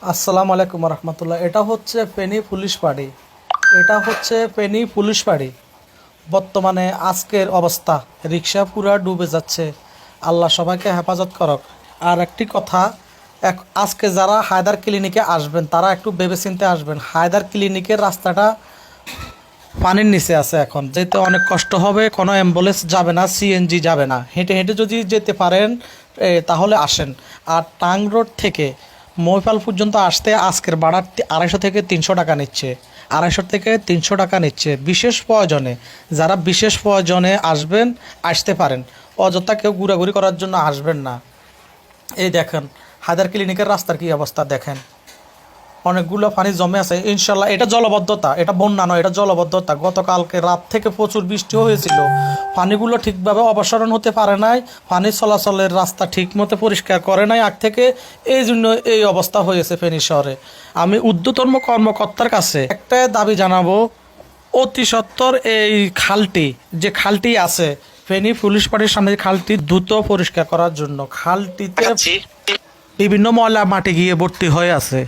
আসসালামু আলাইকুম রহমতুল্লাহ। এটা হচ্ছে ফেনী পুলিশ ফাঁড়ি। এটা হচ্ছে ফেনী পুলিশ ফাঁড়ি। বর্তমানে আজকের অবস্থা, রিক্সা পুরা ডুবে যাচ্ছে। আল্লাহ সবাইকে হেফাজত করক। আর একটি কথা, আজকে যারা হায়দার ক্লিনিকে আসবেন তারা একটু ভেবেচিন্তে আসবেন। হায়দার ক্লিনিকের রাস্তাটা পানির নিচে আছে, এখন যেতে অনেক কষ্ট হবে। কোনো অ্যাম্বুলেন্স যাবে না, সিএনজি যাবে না। হেঁটে হেঁটে যদি যেতে পারেন তাহলে আসেন। আর টাং রোড থেকে মহিপাল পর্যন্ত আসতে আজকের ভাড়া 250 থেকে 300 টাকা নিচ্ছে। 250 থেকে 300 টাকা নিচ্ছে বিশেষ প্রয়োজনে। যারা বিশেষ প্রয়োজনে আসবেন আসতে পারেন, অযথা কেউ ঘোরাঘুরি করার জন্য আসবেন না। এই দেখেন হায়দার ক্লিনিকের রাস্তার কী অবস্থা দেখেন, অনেকগুলো পানি জমে আছে। ইনশাল্লাহ এটা জলবদ্ধতা, এটা বন্যা নয়, এটা জলবদ্ধতা। গতকালকে রাত থেকে প্রচুর বৃষ্টিও হয়েছিল, পানিগুলো ঠিকভাবে অপসারণ হতে পারে নাই। পানি চলাচলের রাস্তা ঠিক মতো পরিষ্কার করে নাই আগ থেকে, এই জন্য এই অবস্থা হয়েছে ফেনী শহরে। আমি ঊর্ধ্বতন কর্মকর্তার কাছে একটা দাবি জানাবো, অতি সত্বর এই খালটি, যে খালটি আছে ফেনী পুলিশ ফাঁড়ির সামনে, খালটি দ্রুত পরিষ্কার করার জন্য। খালটিতে বিভিন্ন ময়লা মাটি গিয়ে ভর্তি হয়ে আছে।